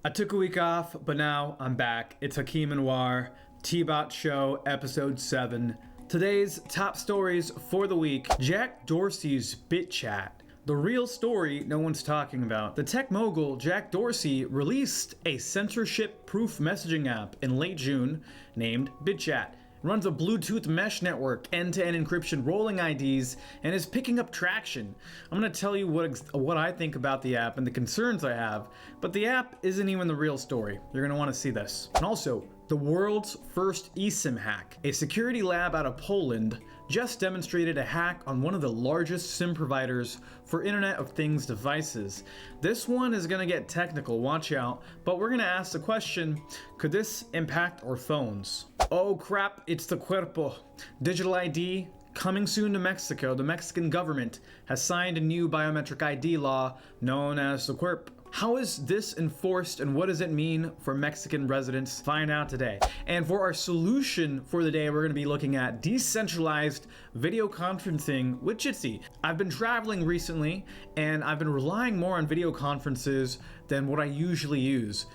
I took a week off, but now I'm back. It's Hakeem Anwar, TBOT Show, Episode 7. Today's top stories for the week: Jack Dorsey's BitChat. The real story no one's talking about. The tech mogul Jack Dorsey released a censorship-proof messaging app in late June named BitChat. It runs a Bluetooth mesh network, end-to-end encryption, rolling IDs, and is picking up traction. I'm going to tell you what I think about the app and the concerns I have, but the app isn't even the real story. You're going to want to see this. And also, the world's first eSIM hack. A security lab out of Poland just demonstrated a hack on one of the largest SIM providers for Internet of Things devices. This one is going to get technical, watch out, but we're going to ask the question, could this impact our phones? Oh crap, it's the CURP. Digital ID coming soon to Mexico. The Mexican government has signed a new biometric ID law known as the CURP. How is this enforced and what does it mean for Mexican residents? Find out today. And for our solution for the day, we're going to be looking at decentralized video conferencing with Jitsi. I've been traveling recently and I've been relying more on video conferences than what I usually use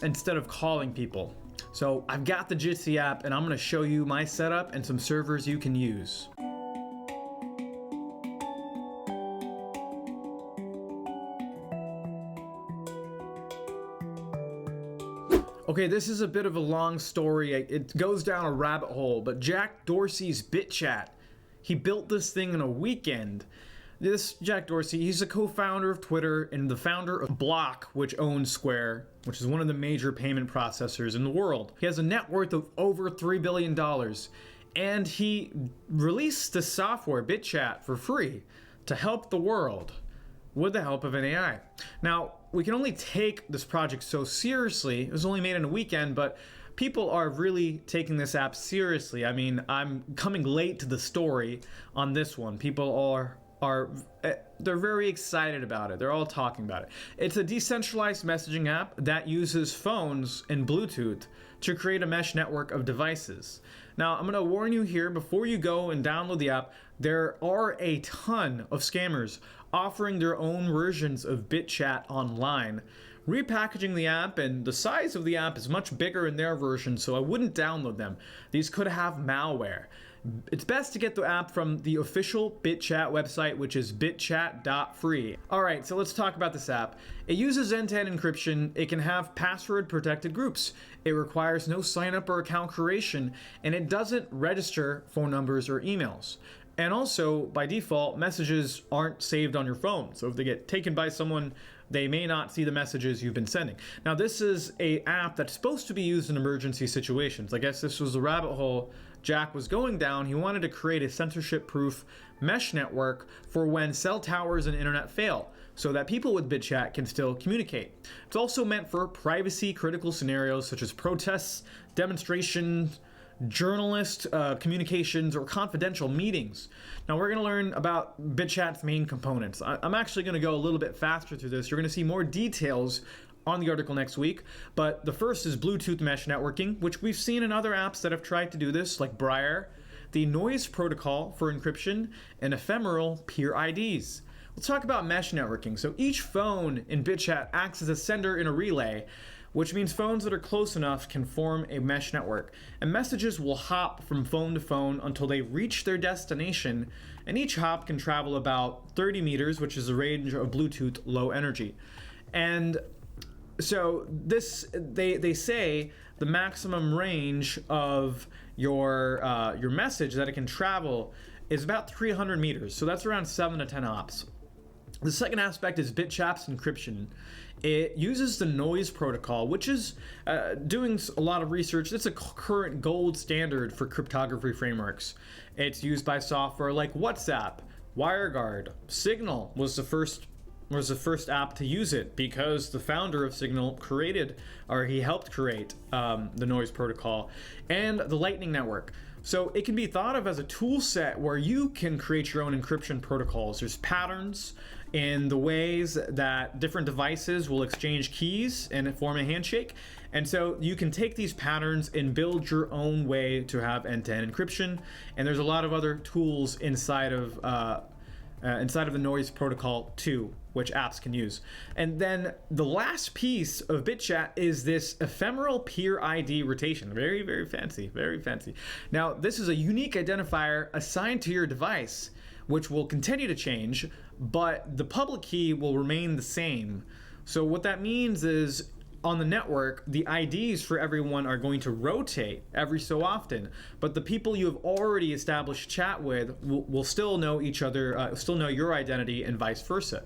instead of calling people. So I've got the Jitsi app and I'm going to show you my setup and some servers you can use. Okay, this is a bit of a long story. It goes down a rabbit hole, but Jack Dorsey's BitChat, he built this thing in a weekend. This Jack Dorsey, he's a co-founder of Twitter and the founder of Block, which owns Square, which is one of the major payment processors in the world. He has a net worth of over $3 billion, and he released the software BitChat for free to help the world with the help of an AI. Now, we can only take this project so seriously. It was only made in a weekend, but people are really taking this app seriously. I mean, I'm coming late to the story on this one. People they're very excited about it. They're all talking about it. It's a decentralized messaging app that uses phones and Bluetooth to create a mesh network of devices. Now, I'm going to warn you here, before you go and download the app, there are a ton of scammers offering their own versions of BitChat online, repackaging the app, and the size of the app is much bigger in their version, so I wouldn't download them. These could have malware. It's best to get the app from the official BitChat website, which is bitchat.free. Alright, so let's talk about this app. It uses end-to-end encryption. It can have password-protected groups. It requires no sign-up or account creation, and it doesn't register phone numbers or emails. And also, by default, messages aren't saved on your phone. So if they get taken by someone, they may not see the messages you've been sending. Now, this is an app that's supposed to be used in emergency situations. I guess this was the rabbit hole Jack was going down. He wanted to create a censorship-proof mesh network for when cell towers and internet fail, so that people with BitChat can still communicate. It's also meant for privacy-critical scenarios such as protests, demonstrations, journalist communications, or confidential meetings. Now we're going to learn about BitChat's main components. I'm actually going to go a little bit faster through this. You're going to see more details on the article next week, but the first is Bluetooth mesh networking, which we've seen in other apps that have tried to do this, like Briar, the noise protocol for encryption, and ephemeral peer IDs. Let's talk about mesh networking. So each phone in BitChat acts as a sender in a relay, which means phones that are close enough can form a mesh network, and messages will hop from phone to phone until they reach their destination, and each hop can travel about 30 meters, which is the range of Bluetooth low energy. And so this, they say the maximum range of your message that it can travel is about 300 meters, so that's around 7 to 10 hops. The second aspect is BitChat's encryption. It uses the noise protocol, which is doing a lot of research. It's a current gold standard for cryptography frameworks. It's used by software like WhatsApp, WireGuard. Signal was the first app to use it because the founder of Signal he helped create the noise protocol, and the Lightning Network. So it can be thought of as a tool set where you can create your own encryption protocols. There's patterns in the ways that different devices will exchange keys and form a handshake. And so you can take these patterns and build your own way to have end-to-end encryption. And there's a lot of other tools inside of the noise protocol too. which apps can use. And then the last piece of BitChat is this ephemeral peer ID rotation. Very, very fancy, very fancy. Now, this is a unique identifier assigned to your device, which will continue to change, but the public key will remain the same. So what that means is, on the network, the IDs for everyone are going to rotate every so often, but the people you have already established chat with will still know each other, still know your identity, and vice versa.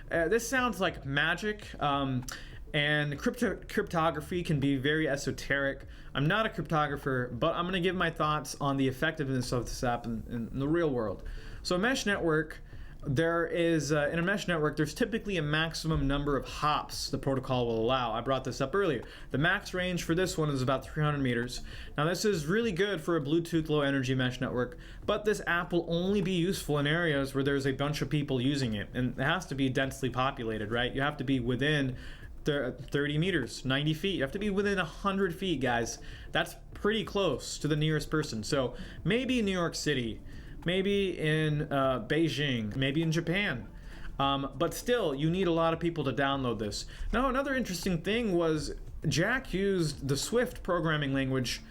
This sounds like magic, and cryptography can be very esoteric. I'm not a cryptographer, but I'm going to give my thoughts on the effectiveness of this app in the real world. So a mesh network, there is, in a mesh network, there's typically a maximum number of hops the protocol will allow. I brought this up earlier. The max range for this one is about 300 meters. Now this is really good for a Bluetooth low energy mesh network, but this app will only be useful in areas where there's a bunch of people using it, and it has to be densely populated, right? You have to be within 30 meters, 90 feet. You have to be within 100 feet, guys. That's pretty close to the nearest person. So maybe in New York City, maybe in Beijing, maybe in Japan. But still, you need a lot of people to download this. Now, another interesting thing was Jack used the Swift programming language,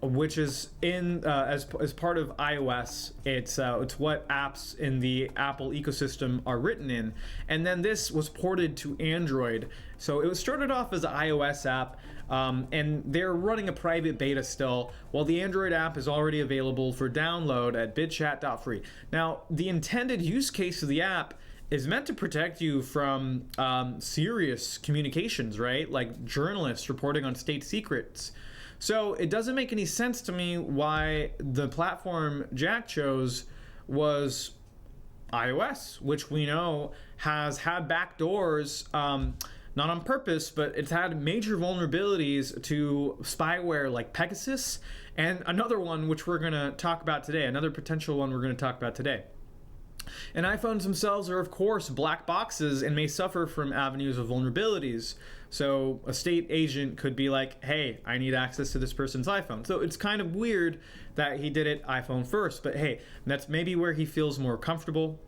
which is in as part of iOS. It's what apps in the Apple ecosystem are written in. And then this was ported to Android. So it was started off as an iOS app, and they're running a private beta still, while the Android app is already available for download at bitchat.free. Now, the intended use case of the app is meant to protect you from serious communications, right? Like journalists reporting on state secrets. So it doesn't make any sense to me why the platform Jack chose was iOS, which we know has had backdoors, not on purpose, but it's had major vulnerabilities to spyware like Pegasus, and another one which we're going to talk about today, another potential one we're going to talk about today. And iPhones themselves are, of course, black boxes and may suffer from avenues of vulnerabilities. So a state agent could be like, hey, I need access to this person's iPhone. So it's kind of weird that he did it iPhone first, but hey, that's maybe where he feels more comfortable.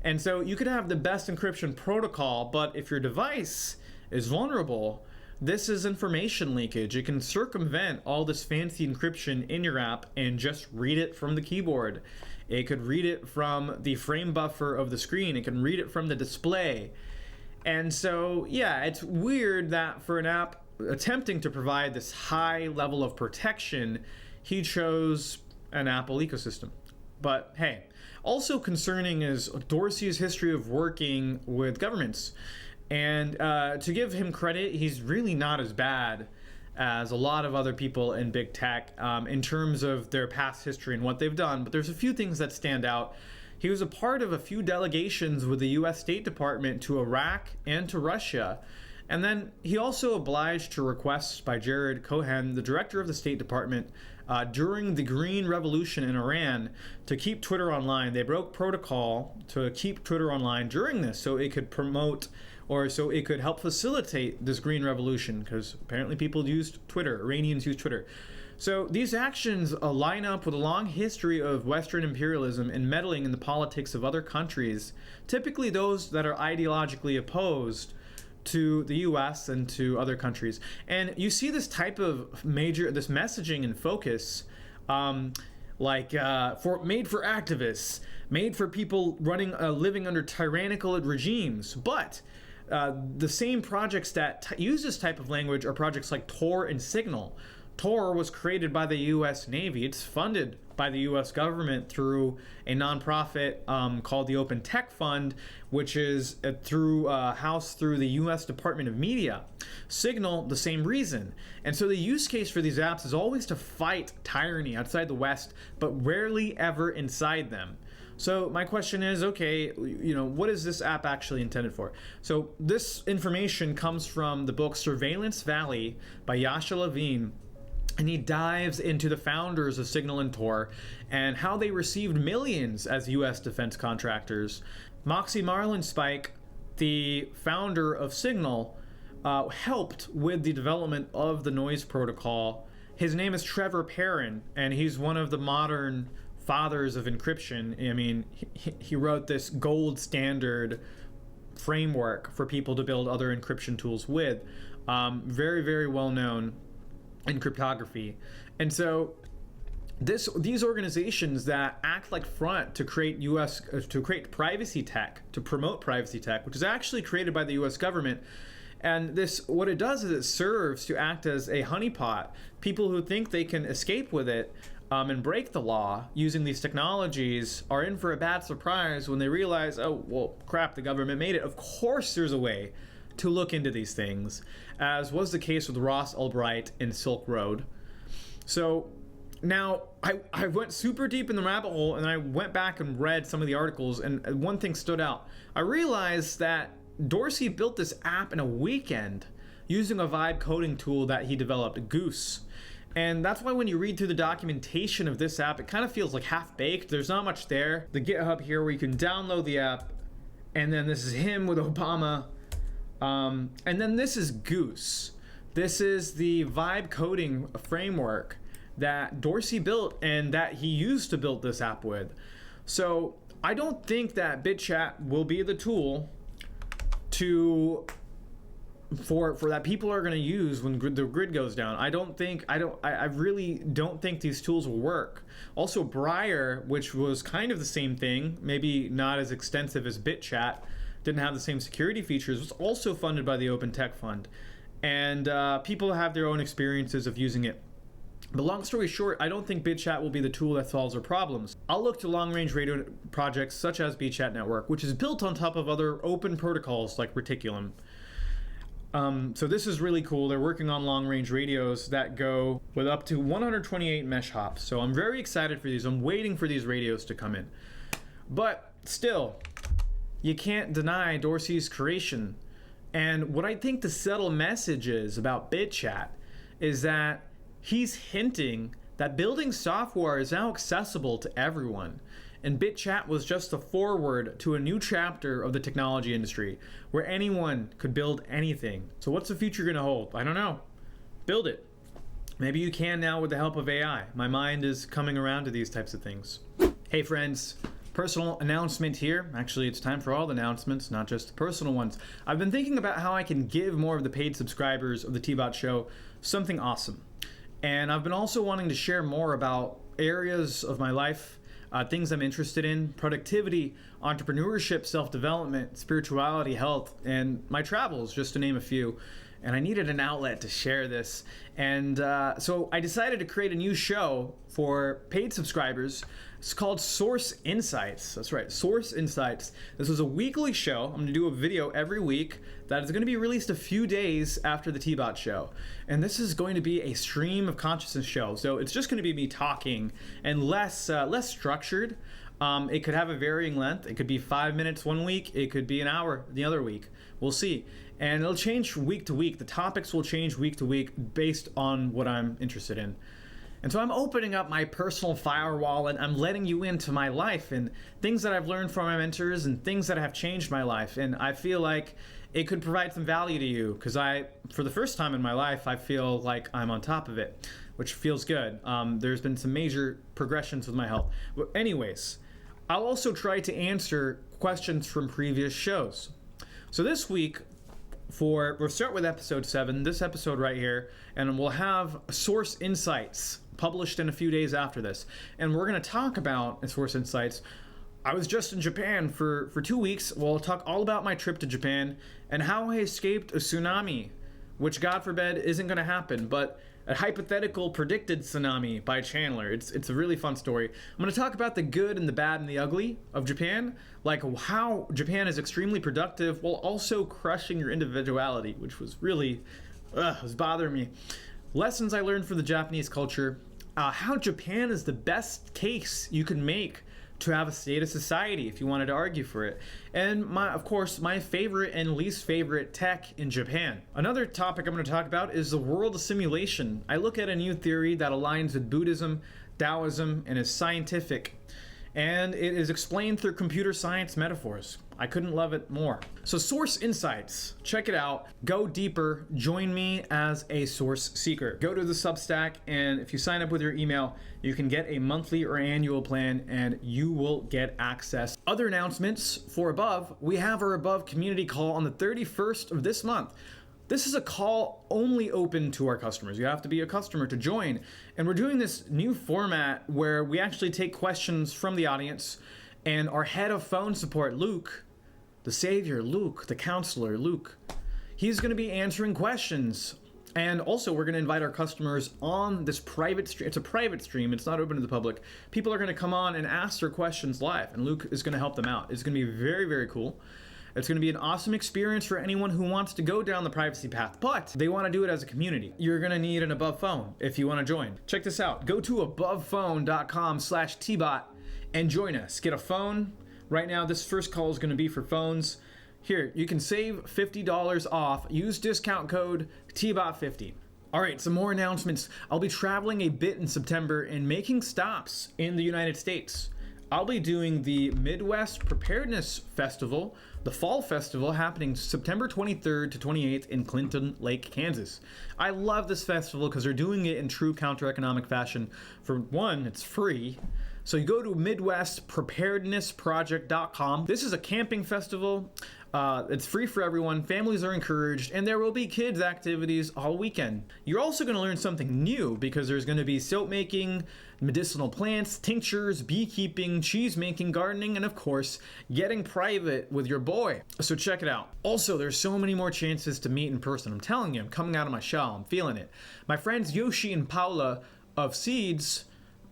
And so you could have the best encryption protocol, but if your device is vulnerable, this is information leakage. It can circumvent all this fancy encryption in your app and just read it from the keyboard. It could read it from the frame buffer of the screen. It can read it from the display. And so, yeah, it's weird that for an app attempting to provide this high level of protection, he chose an Apple ecosystem. But hey, also concerning is Dorsey's history of working with governments. And to give him credit, he's really not as bad as a lot of other people in big tech in terms of their past history and what they've done. But there's a few things that stand out. He was a part of a few delegations with the US State Department to Iraq and to Russia. And then he also obliged to requests by Jared Cohen, the director of the State Department, during the Green Revolution in Iran, to keep Twitter online. They broke protocol to keep Twitter online during this so it could promote, or so it could help facilitate this Green Revolution, because apparently people used Twitter, Iranians used Twitter. So these actions line up with a long history of Western imperialism and meddling in the politics of other countries, typically those that are ideologically opposed to the US and to other countries. And you see this type of this messaging and focus, made for activists, made for people living under tyrannical regimes. But the same projects that use this type of language are projects like Tor and Signal. Tor was created by the US Navy. It's funded by the US government through a nonprofit called the Open Tech Fund, which is housed through the US Department of Media. Signal, the same reason. And so the use case for these apps is always to fight tyranny outside the West, but rarely ever inside them. So my question is, okay, what is this app actually intended for? So this information comes from the book Surveillance Valley by Yasha Levine. And he dives into the founders of Signal and Tor and how they received millions as U.S. defense contractors. Moxie Marlinspike, the founder of Signal, helped with the development of the noise protocol. His name is Trevor Perrin, and he's one of the modern fathers of encryption. I mean, he wrote this gold standard framework for people to build other encryption tools with. Very, very well known in cryptography. And so these organizations that act like front to create privacy tech, to promote privacy tech, which is actually created by the US government. And this, what it does is it serves to act as a honeypot. People who think they can escape with it and break the law using these technologies are in for a bad surprise when they realize, oh, well, crap, the government made it. Of course there's a way to look into these things, as was the case with Ross Ulbright in Silk Road. So now I went super deep in the rabbit hole, and I went back and read some of the articles, and one thing stood out. I realized that Dorsey built this app in a weekend using a vibe coding tool that he developed, Goose. And that's why when you read through the documentation of this app, it kind of feels like half-baked. There's not much there. The GitHub here where you can download the app, and then this is him with Obama. And then this is Goose. This is the vibe coding framework that Dorsey built and that he used to build this app with. So I don't think that BitChat will be the tool for that people are going to use when the grid goes down. I really don't think these tools will work. Also, Briar, which was kind of the same thing, maybe not as extensive as BitChat, didn't have the same security features, was also funded by the Open Tech Fund. And people have their own experiences of using it. But long story short, I don't think BitChat will be the tool that solves our problems. I'll look to long-range radio projects such as BitChat Network, which is built on top of other open protocols like Reticulum. So this is really cool. They're working on long-range radios that go with up to 128 mesh hops. So I'm very excited for these. I'm waiting for these radios to come in. But still, you can't deny Dorsey's creation. And what I think the subtle message is about BitChat is that he's hinting that building software is now accessible to everyone. And BitChat was just the foreword to a new chapter of the technology industry where anyone could build anything. So what's the future going to hold? I don't know. Build it. Maybe you can now with the help of AI. My mind is coming around to these types of things. Hey friends, personal announcement here. Actually, it's time for all the announcements, not just the personal ones. I've been thinking about how I can give more of the paid subscribers of the TBOT show something awesome. And I've been also wanting to share more about areas of my life, things I'm interested in, productivity, entrepreneurship, self-development, spirituality, health, and my travels, just to name a few. And I needed an outlet to share this. And so I decided to create a new show for paid subscribers. It's called Source Insights. That's right, Source Insights. This is a weekly show. I'm gonna do a video every week that is gonna be released a few days after the TBOT show. And this is going to be a stream of consciousness show. So it's just gonna be me talking and less structured. It could have a varying length. It could be 5 minutes one week. It could be an hour the other week. We'll see. And it'll change week to week. The topics will change week to week based on what I'm interested in. And so I'm opening up my personal firewall and I'm letting you into my life and things that I've learned from my mentors and things that have changed my life. And I feel like it could provide some value to you because for the first time in my life, I feel like I'm on top of it, which feels good. There's been some major progressions with my health. But anyways, I'll also try to answer questions from previous shows. So this week, we'll start with episode 7, this episode right here, and we'll have Source Insights published in a few days after this. And we're going to talk about Source Insights. I was just in Japan for 2 weeks. We'll talk all about my trip to Japan and how I escaped a tsunami, which God forbid isn't going to happen, but a hypothetical predicted tsunami by Chandler. It's a really fun story. I'm going to talk about the good and the bad and the ugly of Japan, like how Japan is extremely productive while also crushing your individuality, which was really was bothering me. Lessons I learned from the Japanese culture, how Japan is the best case you can make to have a state of society if you wanted to argue for it. And of course, my favorite and least favorite tech in Japan. Another topic I'm going to talk about is the world of simulation. I look at a new theory that aligns with Buddhism, Taoism, and is scientific. And it is explained through computer science metaphors. I couldn't love it more. So Source Insights, check it out. Go deeper. Join me as a source seeker. Go to the Substack, and if you sign up with your email, you can get a monthly or annual plan, and you will get access. Other announcements for Above, we have our Above community call on the 31st of this month. This is a call only open to our customers. You have to be a customer to join. And we're doing this new format where we actually take questions from the audience, and our head of phone support, Luke, the savior, Luke, the counselor, Luke, he's going to be answering questions. And also, we're going to invite our customers on this private stream. It's a private stream. It's not open to the public. People are going to come on and ask their questions live, and Luke is going to help them out. It's going to be very, very cool. It's going to be an awesome experience for anyone who wants to go down the privacy path, but they want to do it as a community. You're going to need an Above phone if you want to join. Check this out. Go to abovephone.com/TBOT and join us. Get a phone. Right now, this first call is going to be for phones. Here, you can save $50 off. Use discount code TBOT50. All right, some more announcements. I'll be traveling a bit in September and making stops in the United States. I'll be doing the Midwest Preparedness Festival, the Fall Festival, happening September 23rd to 28th in Clinton Lake, Kansas. I love this festival because they're doing it in true counter-economic fashion. For one, it's free. So you go to MidwestPreparednessProject.com. This is a camping festival. It's free for everyone. Families are encouraged, and there will be kids activities all weekend. You're also going to learn something new because there's going to be soap making, medicinal plants, tinctures, beekeeping, cheese making, gardening, and of course, getting private with your boy. So check it out. Also, there's so many more chances to meet in person. I'm telling you, I'm coming out of my shell. I'm feeling it. My friends Yoshi and Paula of Seeds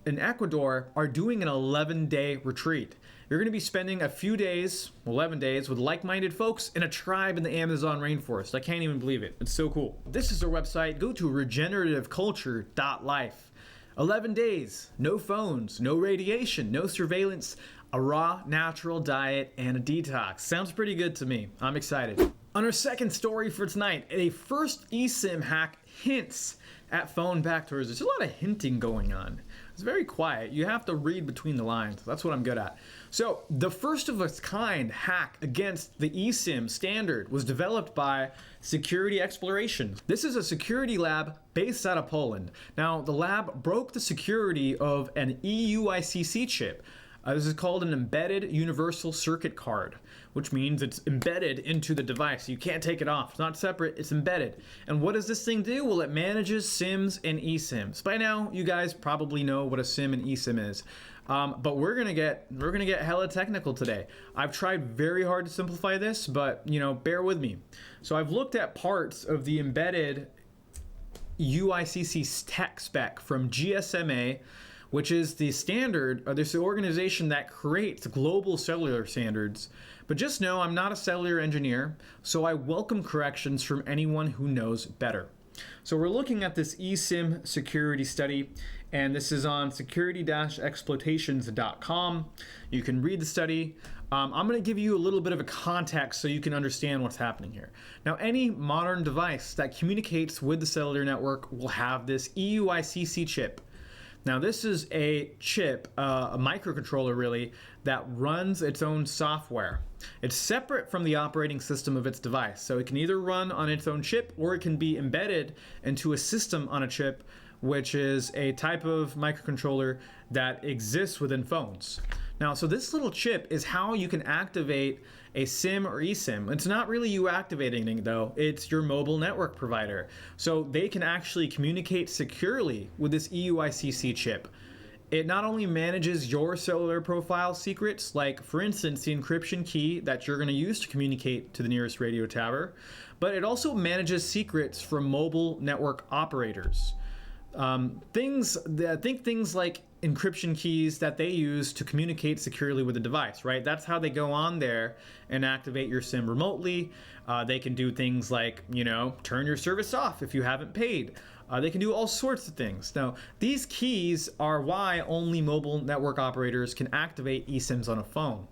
in Ecuador are doing an 11-day retreat. You're going to be spending a few days, 11 days, with like-minded folks in a tribe in the Amazon rainforest. I can't even believe it. It's so cool. This is their website. Go to regenerativeculture.life. 11 days, no phones, no radiation, no surveillance, a raw, natural diet, and a detox. Sounds pretty good to me. I'm excited. On our second story for tonight, a first eSIM hack hints at phone backdoors. There's a lot of hinting going on. It's very quiet. You have to read between the lines. That's what I'm good at. So the first of its kind hack against the eSIM standard was developed by Security Exploration. This is a security lab based out of Poland. Now, the lab broke the security of an EUICC chip. This is called an embedded universal circuit card, which means it's embedded into the device. You can't take it off. It's not separate, it's embedded. And what does this thing do? Well, it manages SIMs and eSIMs. By now, you guys probably know what a SIM and eSIM is. But we're gonna get hella technical today. I've tried very hard to simplify this, but bear with me. So I've looked at parts of the embedded UICC tech spec from GSMA, which is the standard, or this organization that creates global cellular standards. But just know I'm not a cellular engineer, so I welcome corrections from anyone who knows better. So we're looking at this eSIM security study, and this is on security-exploitations.com. You can read the study. I'm going to give you a little bit of a context so you can understand what's happening here. Now, any modern device that communicates with the cellular network will have this EUICC chip. Now, this is a chip, a microcontroller really, that runs its own software. It's separate from the operating system of its device, so it can either run on its own chip or it can be embedded into a system on a chip, which is a type of microcontroller that exists within phones. Now, so this little chip is how you can activate a SIM or eSIM. It's not really you activating it though, it's your mobile network provider. So they can actually communicate securely with this EUICC chip. It not only manages your cellular profile secrets, like for instance, the encryption key that you're gonna use to communicate to the nearest radio tower, but it also manages secrets from mobile network operators. Things like encryption keys that they use to communicate securely with the device, right? That's how they go on there and activate your SIM remotely. They can do things like, turn your service off if you haven't paid. They can do all sorts of things. Now, these keys are why only mobile network operators can activate eSIMs on a phone.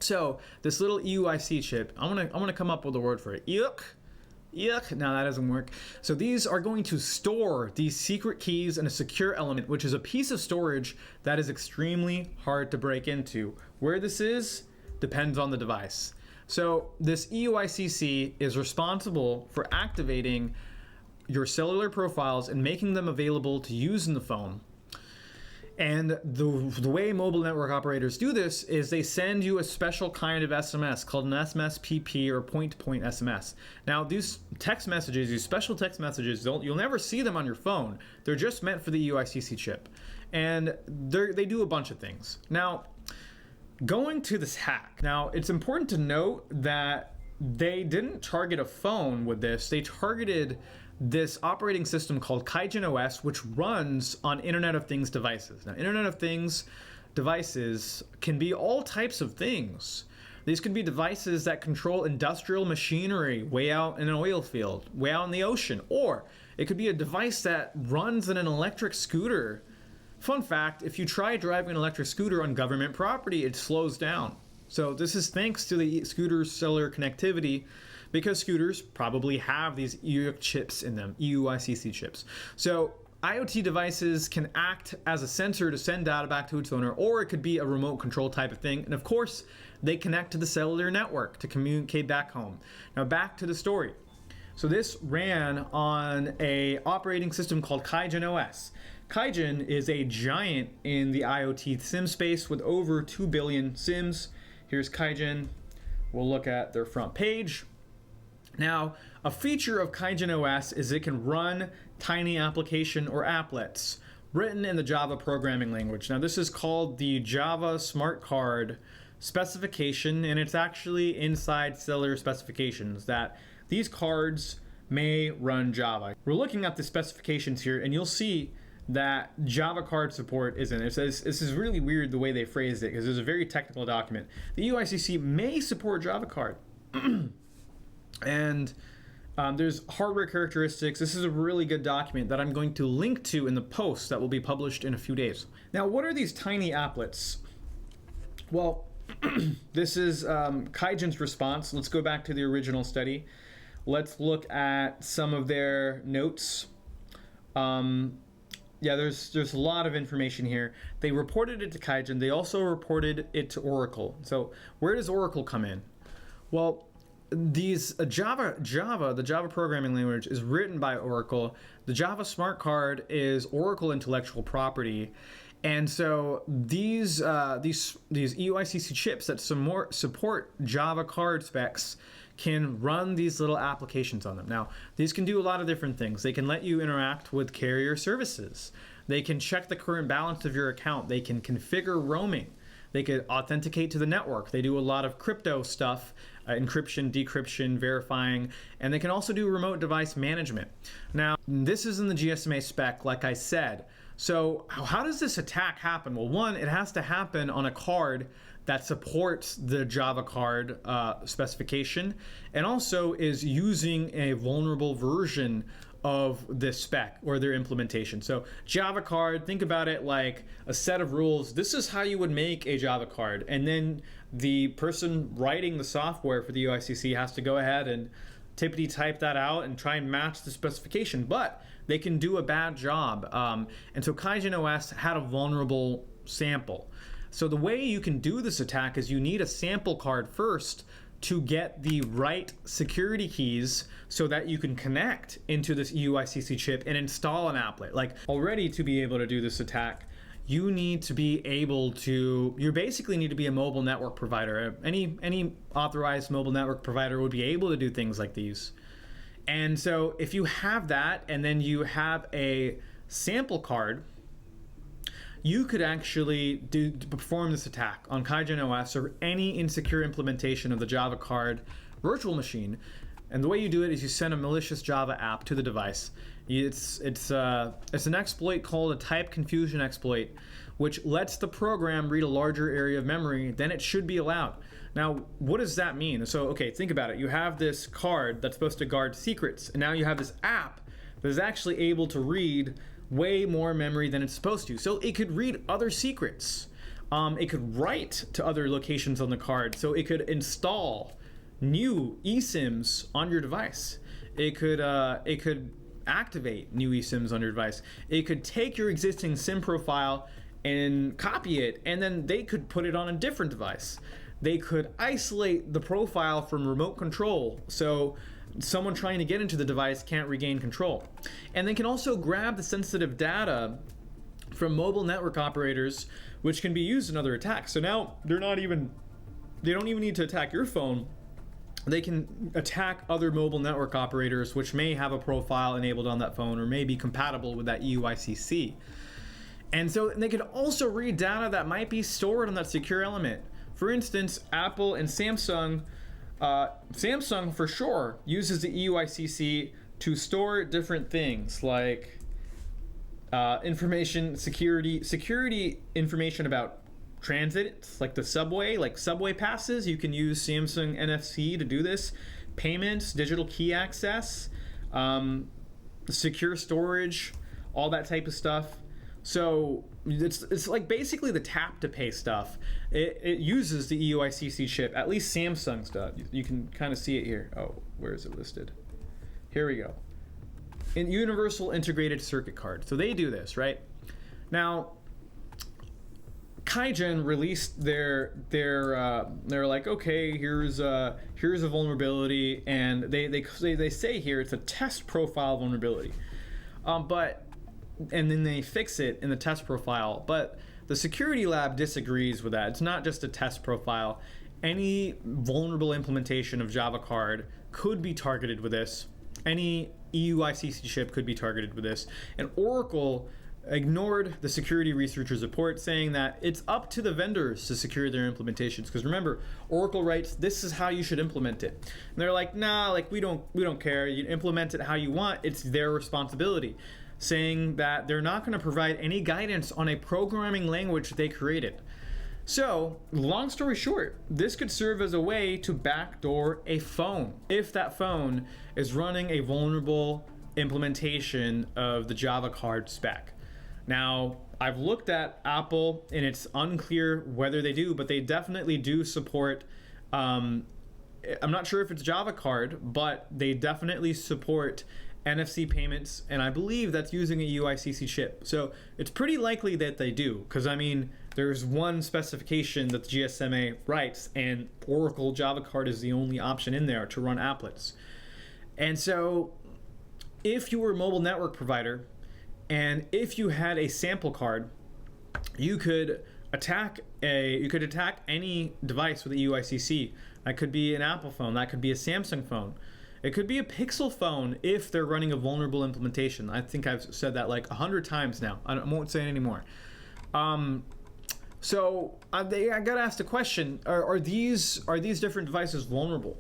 So this little EUIC chip, I'm gonna come up with a word for it. Yuck, no, that doesn't work. So these are going to store these secret keys in a secure element, which is a piece of storage that is extremely hard to break into. Where this is, depends on the device. So this EUICC is responsible for activating your cellular profiles and making them available to use in the phone. And the way mobile network operators do this is they send you a special kind of SMS called an SMSPP or point-to-point SMS. Now, these text messages, these special text messages, you'll never see them on your phone. They're just meant for the EUICC chip. And they do a bunch of things. Now, going to this hack. Now, it's important to note that they didn't target a phone with this. They targeted this operating system called Kaizen OS, which runs on Internet of Things devices. Now, Internet of Things devices can be all types of things. These could be devices that control industrial machinery way out in an oil field, way out in the ocean, or it could be a device that runs in an electric scooter. Fun fact, if you try driving an electric scooter on government property, it slows down. So this is thanks to the scooter's cellular connectivity, because scooters probably have these EUIC chips in them, EUICC chips. So IoT devices can act as a sensor to send data back to its owner, or it could be a remote control type of thing. And of course, they connect to the cellular network to communicate back home. Now back to the story. So this ran on a operating system called Kaizen OS. Kaizen is a giant in the IoT SIM space with over 2 billion SIMs. Here's Kaizen. We'll look at their front page. Now, a feature of Kaizen OS is it can run tiny application or applets written in the Java programming language. Now, this is called the Java Smart Card specification, and it's actually inside cellular specifications that these cards may run Java. We're looking at the specifications here, and you'll see that Java card support isn't. It says, this is really weird the way they phrased it, because it's a very technical document. The UICC may support Java card. And there's hardware characteristics. This is a really good document that I'm going to link to in the post that will be published in a few days. Now, what are these tiny applets? Well, this is Kaizen's response. Let's go back to the original study. Let's look at some of their notes. Yeah, there's a lot of information here. They reported it to Kaizen. They also reported it to Oracle. So where does Oracle come in? Well, these the Java programming language is written by Oracle. The Java Smart Card is Oracle intellectual property. And so these EUICC chips that support Java card specs can run these little applications on them. Now, these can do a lot of different things. They can let you interact with carrier services. They can check the current balance of your account. They can configure roaming. They could authenticate to the network. They do a lot of crypto stuff, encryption, decryption, verifying, and they can also do remote device management. Now, this is in the GSMA spec, like I said. So how does this attack happen? Well, one, it has to happen on a card that supports the Java card specification, and also is using a vulnerable version of this spec or their implementation. So Java card, think about it like a set of rules. This is how you would make a Java card, and then the person writing the software for the UICC has to go ahead and tippity type that out and try and match the specification, but they can do a bad job. And so Kaizen OS had a vulnerable sample. So the way you can do this attack is you need a sample card first to get the right security keys so that you can connect into this EUICC chip and install an applet. Like, already to be able to do this attack, you need to be able to, you basically need to be a mobile network provider. Any authorized mobile network provider would be able to do things like these. And so if you have that and then you have a sample card, you could actually perform this attack on Kaizen OS or any insecure implementation of the Java card virtual machine. And the way you do it is you send a malicious Java app to the device. It's an exploit called a type confusion exploit, which lets the program read a larger area of memory than it should be allowed. Now, what does that mean? So, okay, think about it. You have this card that's supposed to guard secrets, and now you have this app that is actually able to read way more memory than it's supposed to. So it could read other secrets. It could write to other locations on the card. So it could install new eSIMs on your device. It could activate new eSIMs on your device. It could take your existing SIM profile and copy it, and then they could put it on a different device. they could isolate the profile from remote control, so someone trying to get into the device can't regain control. And they can also grab the sensitive data from mobile network operators, which can be used in other attacks. So now they don't even need to attack your phone. They can attack other mobile network operators which may have a profile enabled on that phone or may be compatible with that EUICC. And so they can also read data that might be stored on that secure element. For instance, Apple and Samsung, Samsung for sure uses the EUICC to store different things like security information about transit, like the subway, like subway passes. You can use Samsung NFC to do this. Payments, digital key access, secure storage, all that type of stuff. So it's like basically the tap to pay stuff. It uses the EUICC chip, at least Samsung's does. You can kind of see it here. Oh, where is it listed? Here we go. In Universal Integrated Circuit Card. So they do this, right? Now, Kaigen released they're like, okay, here's a vulnerability, and they say here it's a test profile vulnerability, and then they fix it in the test profile, but the security lab disagrees with that. It's not just a test profile. Any vulnerable implementation of Java card could be targeted with this. Any EUICC chip could be targeted with this, and Oracle ignored the security researchers' report, saying that it's up to the vendors to secure their implementations. Because remember, Oracle writes, this is how you should implement it. And they're like, nah, like we don't care. You implement it how you want. It's their responsibility. Saying that they're not going to provide any guidance on a programming language they created. So, long story short, this could serve as a way to backdoor a phone if that phone is running a vulnerable implementation of the Java card spec. Now, I've looked at Apple, and it's unclear whether they do, but they definitely do support, I'm not sure if it's Java card, but they definitely support NFC payments, and I believe that's using a EUICC chip. So it's pretty likely that they do, because I mean, there's one specification that the GSMA writes, and Oracle Java card is the only option in there to run applets. And so if you were a mobile network provider, and if you had a sample card, you could attack any device with a EUICC. That could be an Apple phone, that could be a Samsung phone. It could be a Pixel phone if they're running a vulnerable implementation. I think I've said that like 100 times now. I won't say it anymore. So I gotta ask the question: Are these different devices vulnerable?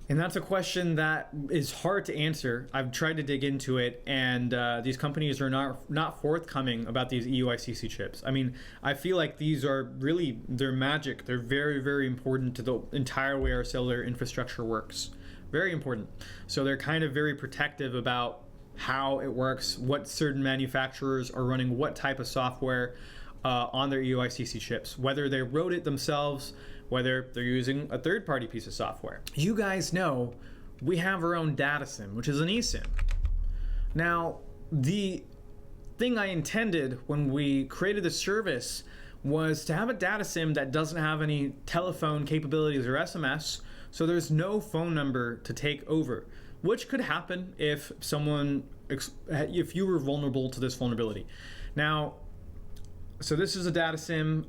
And that's a question that is hard to answer. I've tried to dig into it, and these companies are not forthcoming about these EUICC chips. I mean, I feel like these are really, they're magic. They're very, very important to the entire way our cellular infrastructure works. Very important. So they're kind of very protective about how it works, what certain manufacturers are running what type of software on their EUICC chips, whether they wrote it themselves, whether they're using a third-party piece of software. You guys know we have our own data SIM, which is an eSIM. Now, the thing I intended when we created the service was to have a data SIM that doesn't have any telephone capabilities or SMS, so there's no phone number to take over, which could happen if you were vulnerable to this vulnerability. Now, so this is a data SIM.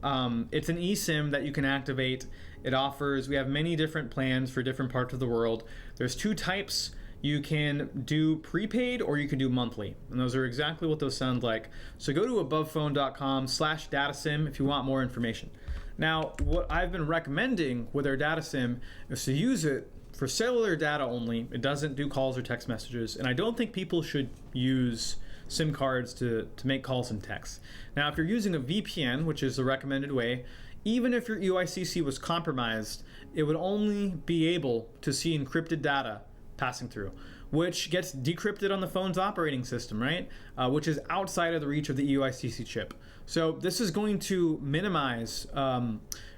It's an eSIM that you can activate. We have many different plans for different parts of the world. There's two types. You can do prepaid or you can do monthly. And those are exactly what those sound like. So go to abovephone.com/datasim if you want more information. Now, what I've been recommending with our data SIM is to use it for cellular data only. It doesn't do calls or text messages. And I don't think people should use SIM cards to make calls and texts. Now, if you're using a VPN, which is the recommended way, even if your EUICC was compromised, it would only be able to see encrypted data passing through, which gets decrypted on the phone's operating system, right? Which is outside of the reach of the EUICC chip. So this is going to minimize,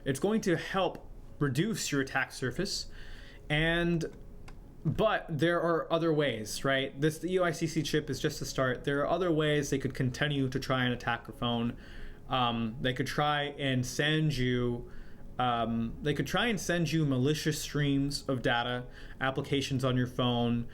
it's going to help reduce your attack surface, but there are other ways, right? The EUICC chip is just a start. There are other ways they could continue to try and attack your phone. They could try and send you They could try and send you malicious streams of data, applications on your phone.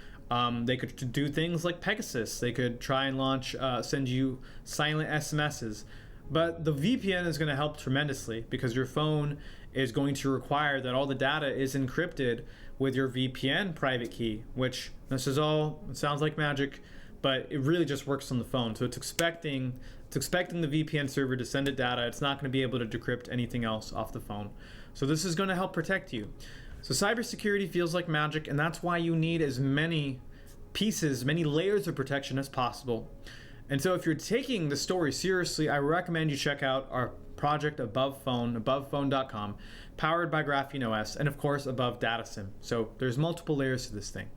They could do things like Pegasus. They could try and send you silent SMSs. But the VPN is going to help tremendously because your phone is going to require that all the data is encrypted with your VPN private key, which it sounds like magic, but it really just works on the phone. So it's expecting the VPN server to send it data. It's not going to be able to decrypt anything else off the phone. So this is going to help protect you. So cybersecurity feels like magic, and that's why you need as many layers of protection as possible. And so if you're taking the story seriously, I recommend you check out our project Above Phone, abovephone.com, powered by Graphene OS, and of course Above DataSim. So there's multiple layers to this thing.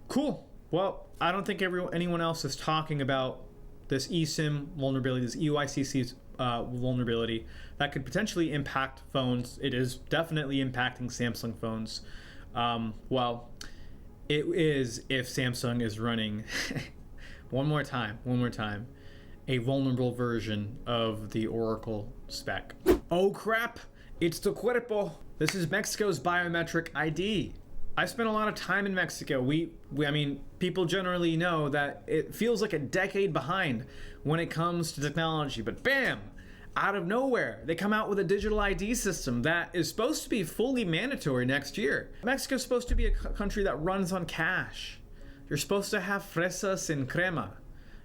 Cool. Well, I don't think anyone else is talking about this eSIM vulnerability, this EUICC vulnerability that could potentially impact phones. It is definitely impacting Samsung phones. Well, it is if Samsung is running one more time, a vulnerable version of the Oracle spec. Oh crap, it's the Cuerpo. This is Mexico's biometric ID. I spent a lot of time in Mexico. I mean, people generally know that it feels like a decade behind when it comes to technology, but bam, out of nowhere, they come out with a digital ID system that is supposed to be fully mandatory next year. Mexico's supposed to be a country that runs on cash. You're supposed to have fresas and crema,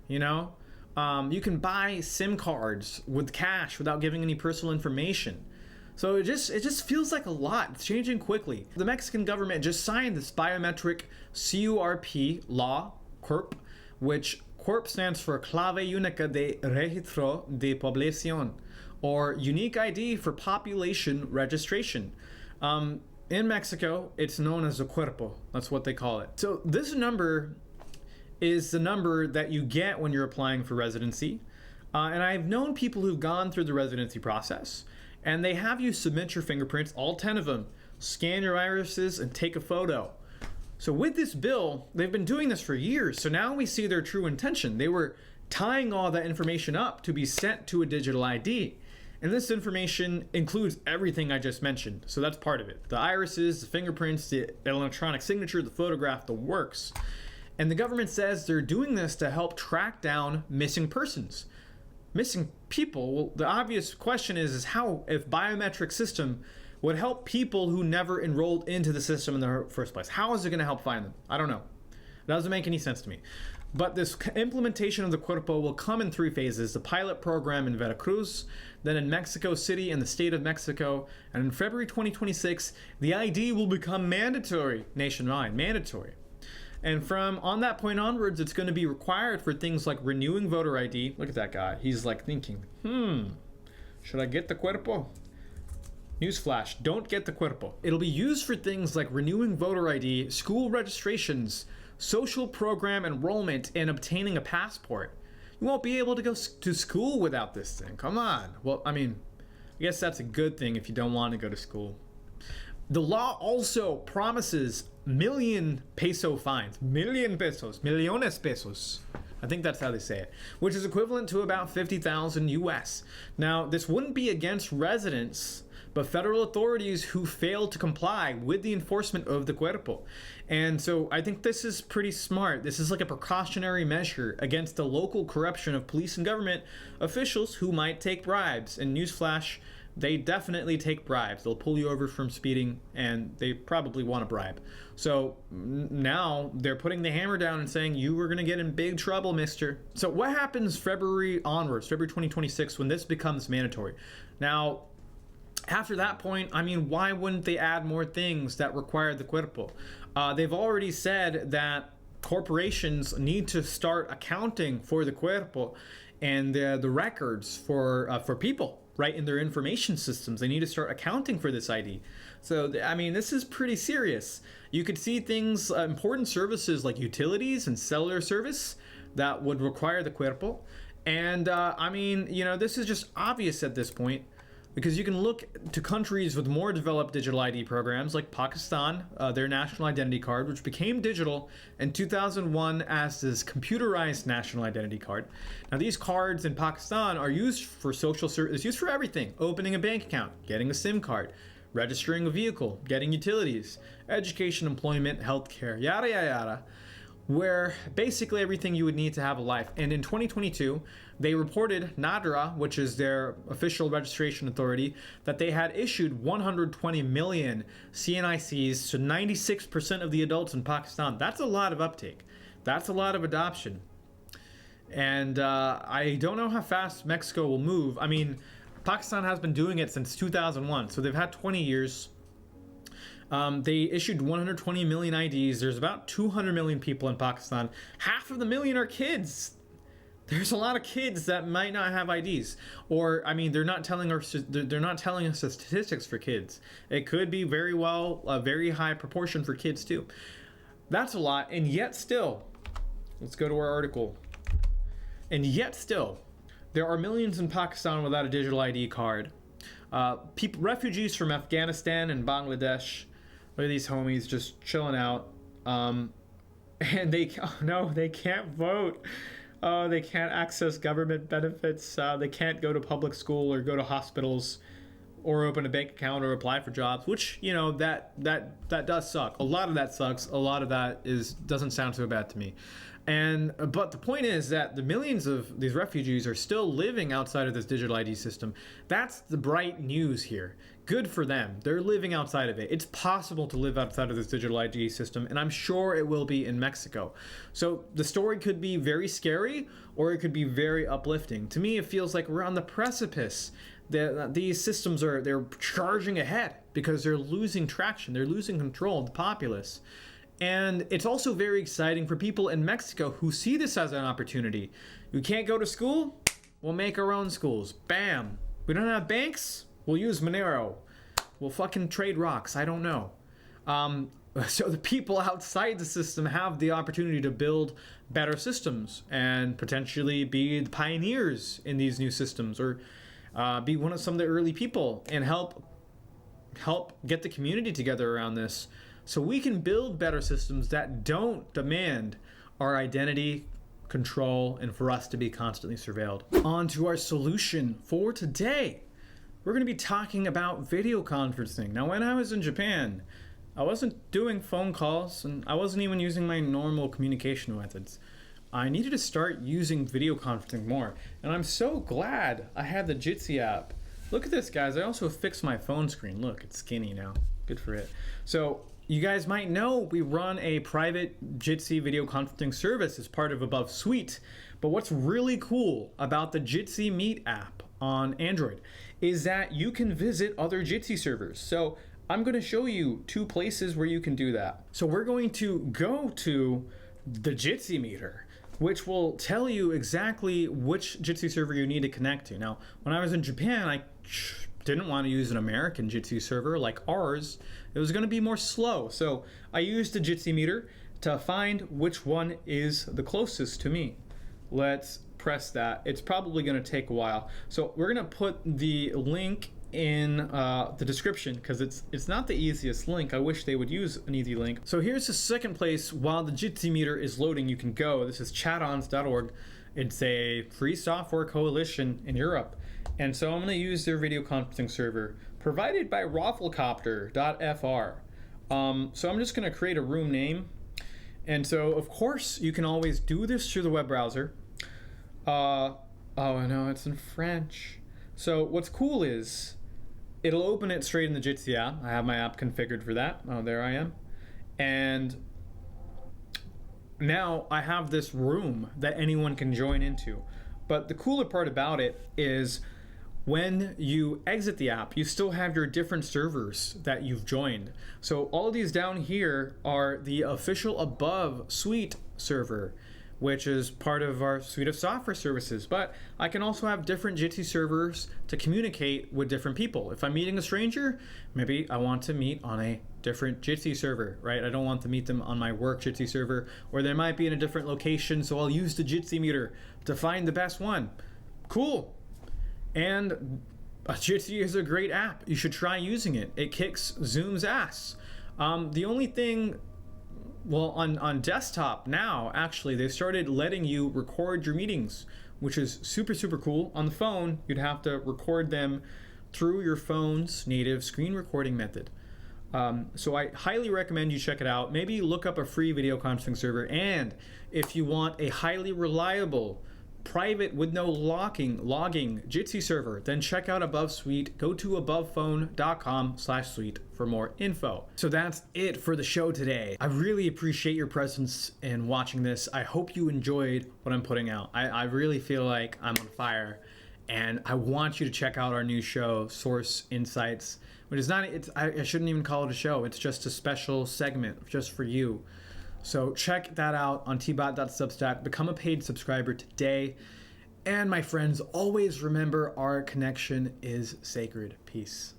you know? You can buy SIM cards with cash without giving any personal information. So it just feels like a lot. It's changing quickly. The Mexican government just signed this biometric CURP law, CURP, which CURP stands for Clave Única de Registro de Población, or Unique ID for Population Registration. In Mexico, it's known as the Cuerpo. That's what they call it. So this number is the number that you get when you're applying for residency. And I've known people who've gone through the residency process, and they have you submit your fingerprints, all 10 of them, scan your irises, and take a photo. So with this bill, they've been doing this for years, so now we see their true intention. They were tying all that information up to be sent to a digital ID. And this information includes everything I just mentioned, so that's part of it. The irises, the fingerprints, the electronic signature, the photograph, the works. And the government says they're doing this to help track down missing persons. Missing people, well, the obvious question is how, if biometric system would help people who never enrolled into the system in the first place. How is it going to help find them? I don't know. It doesn't make any sense to me. But this implementation of the Cuerpo will come in 3 phases: the pilot program in Veracruz, then in Mexico City and the state of Mexico, and in February 2026, the ID will become mandatory nationwide, mandatory. And from on that point onwards, it's going to be required for things like renewing voter ID. Look at that guy. He's like thinking, should I get the Cuerpo? Newsflash, don't get the Cuerpo. It'll be used for things like renewing voter ID, school registrations, social program enrollment, and obtaining a passport. You won't be able to go to school without this thing. Come on. Well, I mean, I guess that's a good thing if you don't want to go to school. The law also promises million peso fines. Million pesos. Millones pesos. I think that's how they say it, which is equivalent to about 50,000 US. Now, this wouldn't be against residents, but federal authorities who fail to comply with the enforcement of the Cuerpo. And so I think this is pretty smart. This is like a precautionary measure against the local corruption of police and government officials who might take bribes. And newsflash, they definitely take bribes. They'll pull you over from speeding, and they probably want a bribe. So now they're putting the hammer down and saying, you are going to get in big trouble, mister. So what happens February onwards, February 2026, when this becomes mandatory? Now, after that point, I mean, why wouldn't they add more things that require the Cuerpo? They've already said that corporations need to start accounting for the Cuerpo and the records for people, right, in their information systems. They need to start accounting for this ID. So, I mean, this is pretty serious. You could see things, important services like utilities and cellular service that would require the Cuerpo. And, I mean, you know, this is just obvious at this point. because you can look to countries with more developed digital ID programs like Pakistan, their national identity card, which became digital in 2001 as this computerized national identity card. Now these cards in Pakistan are used for social service, used for everything: opening a bank account, getting a SIM card, registering a vehicle, getting utilities, education, employment, healthcare, yada yada yada, where basically everything you would need to have a life. And in 2022, they reported, NADRA, which is their official registration authority, that they had issued 120 million CNICs to 96% of the adults in Pakistan. That's a lot of uptake. That's a lot of adoption. And I don't know how fast Mexico will move. I mean, Pakistan has been doing it since 2001, so they've had 20 years. They issued 120 million IDs. There's about 200 million people in Pakistan. Half of the million are kids. There's a lot of kids that might not have IDs, or I mean, they're not telling us the statistics for kids. It could be very well a very high proportion for kids too. That's a lot, and yet still, let's go to our article. And yet still, there are millions in Pakistan without a digital ID card. Refugees from Afghanistan and Bangladesh. Look at these homies just chilling out. And they can't vote. They can't access government benefits. They can't go to public school or go to hospitals or open a bank account or apply for jobs, which, you know, that does suck. A lot of that sucks. A lot of that doesn't sound so bad to me. But the point is that the millions of these refugees are still living outside of this digital ID system. That's the bright news here. Good for them. They're living outside of it. It's possible to live outside of this digital ID system, and I'm sure it will be in Mexico. So the story could be very scary, or it could be very uplifting. To me, it feels like we're on the precipice. These systems they're charging ahead because they're losing traction. They're losing control of the populace. And it's also very exciting for people in Mexico who see this as an opportunity. You can't go to school? We'll make our own schools. Bam. We don't have banks? We'll use Monero. We'll fucking trade rocks. I don't know. So the people outside the system have the opportunity to build better systems and potentially be the pioneers in these new systems, or be one of some of the early people and help get the community together around this. So we can build better systems that don't demand our identity, control, and for us to be constantly surveilled. On to our solution for today. We're going to be talking about video conferencing. Now, when I was in Japan, I wasn't doing phone calls, and I wasn't even using my normal communication methods. I needed to start using video conferencing more, and I'm so glad I had the Jitsi app. Look at this, guys. I also fixed my phone screen. Look, it's skinny now. Good for it. So you guys might know we run a private Jitsi video conferencing service as part of Above Suite. But what's really cool about the Jitsi Meet app on Android is that you can visit other Jitsi servers. So I'm going to show you 2 places where you can do that. So we're going to go to the Jitsi meter, which will tell you exactly which Jitsi server you need to connect to. Now, when I was in Japan, I didn't want to use an American Jitsi server like ours. It was going to be more slow. So I used the Jitsi meter to find which one is the closest to me. Let's press that. It's probably going to take a while. So we're going to put the link in the description because it's not the easiest link. I wish they would use an easy link. So here's the second place while the Jitsi meter is loading you can go. This is chatons.org. It's a free software coalition in Europe. And so I'm going to use their video conferencing server provided by rafflecopter.fr. So I'm just going to create a room name. And so, of course, you can always do this through the web browser. Oh, no, it's in French. So what's cool is it'll open it straight in the Jitsi app. I have my app configured for that. Oh, there I am. And now I have this room that anyone can join into. But the cooler part about it is when you exit the app, you still have your different servers that you've joined. So all of these down here are the official Above Suite server, which is part of our suite of software services. But I can also have different Jitsi servers to communicate with different people. If I'm meeting a stranger, maybe I want to meet on a different Jitsi server, right? I don't want to meet them on my work Jitsi server, or they might be in a different location, so I'll use the Jitsi meter to find the best one. Cool. And Jitsi is a great app. You should try using it. It kicks Zoom's ass. The only thing, well, on desktop now, actually, they started letting you record your meetings, which is super, super cool. On the phone, you'd have to record them through your phone's native screen recording method. So I highly recommend you check it out. Maybe look up a free video conferencing server. And if you want a highly reliable, private with no logging Jitsi server, then check out Above Suite. Go to abovephone.com/suite for more info. So that's it for the show today. I really appreciate your presence in watching this. I hope you enjoyed what I'm putting out. I really feel like I'm on fire, and I want you to check out our new show, Source Insights, which is not, I shouldn't even call it a show. It's just a special segment just for you. So check that out on tbot.substack. Become a paid subscriber today. And my friends, always remember our connection is sacred. Peace.